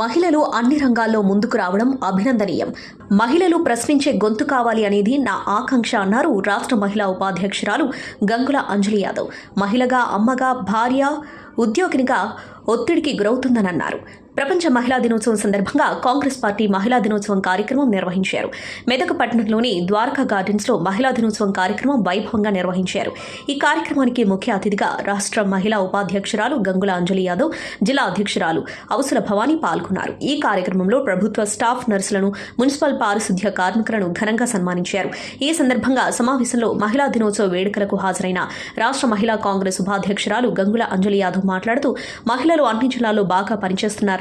మహిళలు అన్ని రంగాల్లో ముందుకు రావడం అభినందనీయం. మహిళలు ప్రశ్నించే గొంతు కావాలి అనేది నా ఆకాంక్ష అన్నారు రాష్ట్ర మహిళా ఉపాధ్యక్షురాలు గంగుల అంజలి యాదవ్. మహిళగా, అమ్మగా, భార్య, ఉద్యోగినిగా ఒత్తిడికి గురవుతుందన్నారు. ప్రపంచ మహిళా దినోత్సవం సందర్భంగా కాంగ్రెస్ పార్టీ మహిళా దినోత్సవం కార్యక్రమం నిర్వహించారు. మెదక్ పట్టణంలోని ద్వారకా గార్డెన్స్లో మహిళా దినోత్సవం కార్యక్రమం వైభవంగా నిర్వహించారు. ఈ కార్యక్రమానికి ముఖ్య అతిథిగా రాష్ట్ర మహిళా ఉపాధ్యక్షురాలు గంగుల అంజలి యాదవ్, జిల్లా అధ్యక్షురాలు అవసుల భవానీ పాల్గొన్నారు. ఈ కార్యక్రమంలో ప్రభుత్వ స్టాఫ్ నర్సులను, మున్సిపల్ పారిశుద్ధ్య కార్మికులను ఘనంగా సన్మానించారు. ఈ సందర్భంగా సమావేశంలో మహిళా దినోత్సవ వేడుకలకు హాజరైన రాష్ట్ర మహిళా కాంగ్రెస్ ఉపాధ్యక్షురాలు గంగుల అంజలి యాదవ్ మాట్లాడుతూ మహిళలు అన్ని జిల్లాల్లో బాగా పనిచేస్తున్నారు,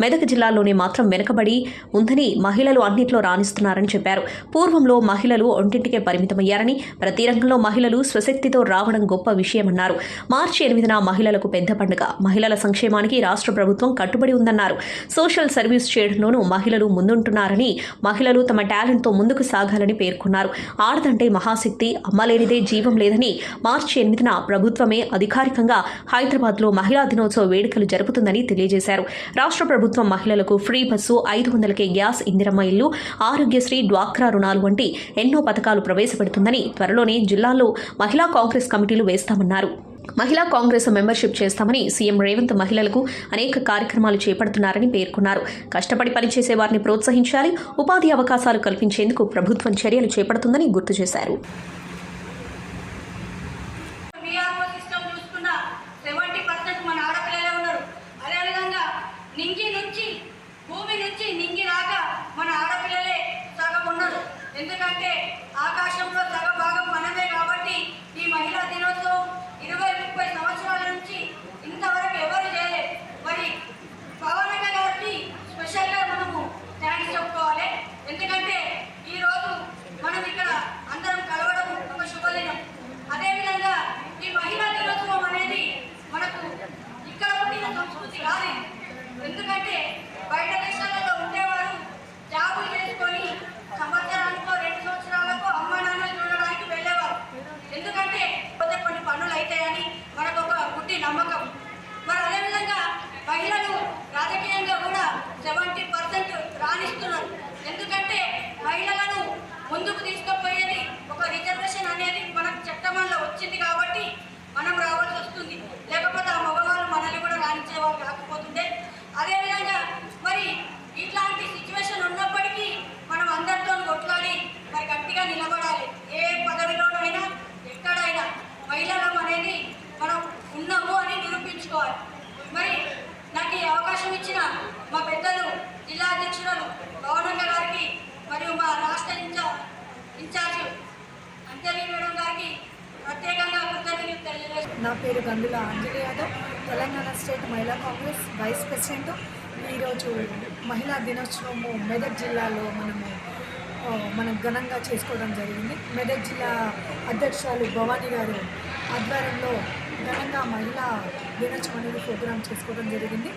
మెదక్ జిల్లాలోనే మాత్రం వెనుకబడి ఉందని, మహిళలు అన్నింటిలో రాణిస్తున్నారని చెప్పారు. పూర్వంలో మహిళలు ఒంటింటికే పరిమితమయ్యారని, ప్రతి రంగంలో మహిళలు స్వశక్తితో రావడం గొప్ప విషయమన్నారు. మార్చి 8న మహిళలకు పెద్ద పండుగ. మహిళల సంక్షేమానికి రాష్ట్ర ప్రభుత్వం కట్టుబడి ఉందన్నారు. సోషల్ సర్వీస్ చేయడంలోనూ మహిళలు ముందుంటున్నారని, మహిళలు తమ టాలెంట్తో ముందుకు సాగాలని పేర్కొన్నారు. ఆడదంటే మహాశక్తి, అమ్మలేనిదే జీవం లేదని, మార్చి 8న ప్రభుత్వమే అధికారికంగా హైదరాబాద్లో మహిళా దినోత్సవ వేడుకలు జరుపుతుందని తెలియజేశారు. రాష్ట్ర ప్రభుత్వం మహిళలకు ఫ్రీ బస్సు, 500కే గ్యాస్, ఇందిరమ్మ ఇల్లు, ఆరోగ్యశ్రీ, డ్వాక్రా రుణాలు వంటి ఎన్నో పథకాలు ప్రవేశపెడుతుందని, త్వరలోనే జిల్లాల్లో మహిళా కాంగ్రెస్ కమిటీలు వేస్తామన్నారు. మహిళా కాంగ్రెస్ మెంబర్షిప్ చేస్తామని సీఎం రేవంత్ మహిళలకు అనేక కార్యక్రమాలు చేపడుతున్నారని పేర్కొన్నారు. కష్టపడి పనిచేసే వారిని ప్రోత్సహించాలి, ఉపాధి అవకాశాలు కల్పించేందుకు ప్రభుత్వం చర్యలు చేపడుతుందని గుర్తు చేశారు. నింగి నుంచి భూమి నుంచి నింగి రాక మన ఆడపిల్లలే సగం ఉన్నారు. ఎందుకంటే ఆకాశంలో సగ భాగం మనమే. కాబట్టి ఈ మహిళా దినోత్సవం 20-30 సంవత్సరాల నుంచి ఇంతవరకు ఎవరు చేయలేదు. మరి పవనక్క గారికి స్పెషల్గా మనము థ్యాంక్స్ చెప్పుకోవాలి. ఎందుకంటే ఈరోజు మనం ఇక్కడ అందరం కలవడం ఒక శుభదినం. అదేవిధంగా ఈ మహిళా దినోత్సవం అనేది మనకు ఇక్కడ పుట్టిన సంస్కృతి కాదు. ఎందుకంటే బయట దేశాలలో ఉండేవారు జాబులు చేసుకొని సంవత్సరానికో 2 సంవత్సరాలకు అమ్మ నాన్నలు చూడడానికి వెళ్ళేవారు. ఎందుకంటే కొన్ని పనులు అవుతాయని మనకు ఒక గుడ్డి నమ్మకం. మరి అదేవిధంగా మహిళలు రాజకీయంగా కూడా 70% రాణిస్తున్నారు. ఎందుకంటే మహిళలను ముందుకు తీసుకుపోయేది ఒక రిజర్వేషన్ అనేది మనకు చట్టంలో వచ్చింది కాబట్టి మనం రావాల్సి వస్తుంది. లేకపోతే ఆ మగవాళ్ళు మనల్ని కూడా రాణించేవాళ్ళు కాకపోతుండే. అదేవిధంగా మరి ఇట్లాంటి సిచ్యువేషన్ ఉన్నప్పటికీ మనం అందరితో కొట్లాడి మరి గట్టిగా నిలబడాలి. ఏ పదవిలోనైనా ఎక్కడైనా మహిళలం అనేది మనం ఉన్నాము అని నిరూపించుకోవాలి. మరి నాకు ఈ అవకాశం ఇచ్చిన మా పెద్దలు జిల్లా అధ్యక్షురాలు పవనక్క గారికి మరియు మా రాష్ట్ర ఇన్ఛార్జ్ అంజలి మేడం గారికి ప్రత్యేకంగా కృతజ్ఞతలు తెలియజేస్తున్నాను. నా పేరు గంగుల అంజలి యాదవ్, తెలంగాణ స్టేట్ మహిళా కాంగ్రెస్ వైస్ ప్రెసిడెంట్. ఈరోజు మహిళా దినోత్సవము మెదక్ జిల్లాలో మనం ఘనంగా చేసుకోవడం జరిగింది. మెదక్ జిల్లా అధ్యక్షురాలు భవానీ గారు ఆధ్వర్యంలో ఘనంగా మహిళా దినోత్సవం అనేది ప్రోగ్రాం చేసుకోవడం జరిగింది.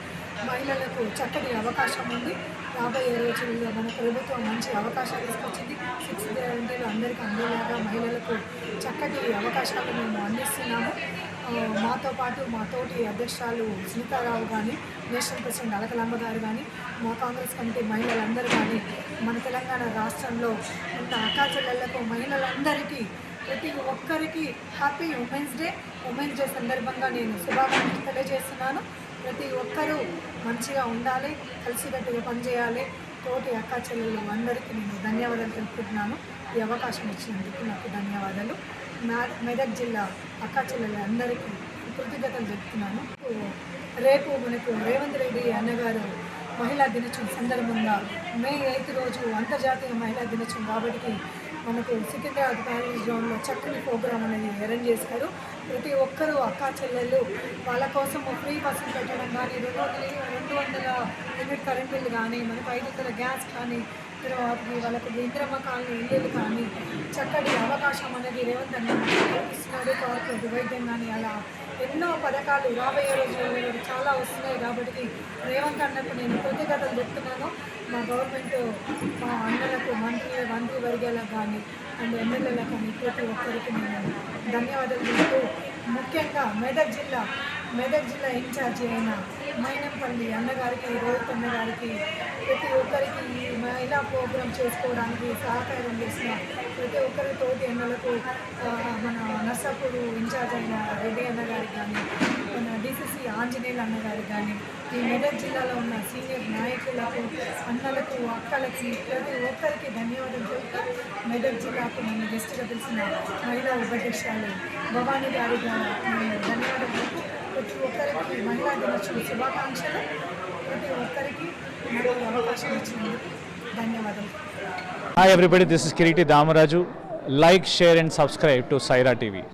మహిళలకు చక్కటి అవకాశం ఉంది. రాబోయే రోజుల్లో మన ప్రభుత్వం మంచి అవకాశాలు తీసుకొచ్చింది. 6 గ్యారెంటీలు అందరికీ అందేలాగా మహిళలకు చక్కటి అవకాశాలు మేము అందిస్తున్నాము. మాతో పాటు మా తోటి అధ్యక్షురాలు సీతారావు కానీ, నేషనల్ ప్రెసిడెంట్ అలకలమ్మ గారు కానీ, మా కాంగ్రెస్ కమిటీ మహిళలందరూ కానీ, మన తెలంగాణ రాష్ట్రంలో ఉన్న అక్కా చెల్లెళ్లకు మహిళలందరికీ ప్రతి ఒక్కరికి హ్యాపీ ఉమెన్స్ డే సందర్భంగా నేను శుభాకాంక్షలు తెలియజేస్తున్నాను. ప్రతి ఒక్కరూ మంచిగా ఉండాలి, కలిసికట్టుగా పనిచేయాలి. తోటి అక్కా చెల్లెళ్ళు అందరికీ నేను ధన్యవాదాలు తెలుపుతున్నాను. ఈ అవకాశం ఇచ్చినందుకు నాకు ధన్యవాదాలు. మెదక్ జిల్లా అక్కా చెల్లెళ్ళు అందరికీ కృతజ్ఞతలు చెప్తున్నాను. రేపు మనకు రేవంత్ రెడ్డి అన్నగారు మహిళా దినోత్సవం సందర్భంగా మే 8 రోజు అంతర్జాతీయ మహిళా దినోత్సవం కాబట్టి మనకు సికింద్రాబాద్ ప్యారిస్ గ్రౌండ్లో చక్కని ప్రోగ్రాం అనేది అరేంజ్ చేశారు. ప్రతి ఒక్కరూ అక్కా చెల్లెళ్ళు వాళ్ళ కోసం ఫ్రీ బస్సులు పెట్టడం కానీ, 200 యూనిట్ కరెంట్ బిల్లు కానీ, మనకు 500 గ్యాస్ కానీ, తర్వాత వాళ్ళకు ఇందిరమ్మ కాలనీ ఇల్లు కానీ చక్కటి అవకాశం అనేది రేవంత్ అన్న ఇస్తున్నాడు. కార్పొరేట్ వైద్యం కానీ అలా ఎన్నో పథకాలు రాబోయే రోజుల్లో చాలా వస్తున్నాయి. కాబట్టి రేవంత్ అన్నకు నేను కృతజ్ఞతలు చెప్తున్నాను. మా గవర్నమెంట్ మా అన్నలకు మంత్రివర్గాలకు కానీ అండ్ ఎమ్మెల్యేలకు కానీ ప్రతి ఒక్కరికి నేను ధన్యవాదాలు చెప్తూ, ముఖ్యంగా మెదక్ జిల్లా మెదక్ జిల్లా ఇన్ఛార్జి అయిన మైనంపల్లి అన్నగారికి, రోహిత్ అన్నగారికి, ప్రతి ఒక్కరికి ఈ మహిళా ప్రోగ్రాం చేసుకోవడానికి సహకారం చేసిన ప్రతి ఒక్కరి తోటి అన్నలకు మన నర్సాపూర్ ఇన్ఛార్జ్ అయిన రెడ్డి అన్నగారికి కానీ, మన డిసిసి ఆంజనేయులు అన్నగారికి కానీ, ఈ మెదక్ జిల్లాలో ఉన్న సీనియర్ నాయకులకు, అన్నలకు, అక్కలకి, ప్రతి ఒక్కరికి ధన్యవాదాలు చెబుతూ మెదక్ జిల్లాకు నన్ను గెస్ట్గా పిలిచిన మహిళా ఉపాధ్యక్షురాలు భవానీ గారి ద్వారా నేను ధన్యవాదాలు చెబుతూ ప్రతి ఒక్కరికి మహిళా దినోత్సవ శుభాకాంక్షలు. ప్రతి ఒక్కరికి నాకు ఈ అవకాశం ఇచ్చినందుకు ధన్యవాదాలు. Hi everybody, this is Kiriti Damaraju. Like, share and subscribe to Saira TV.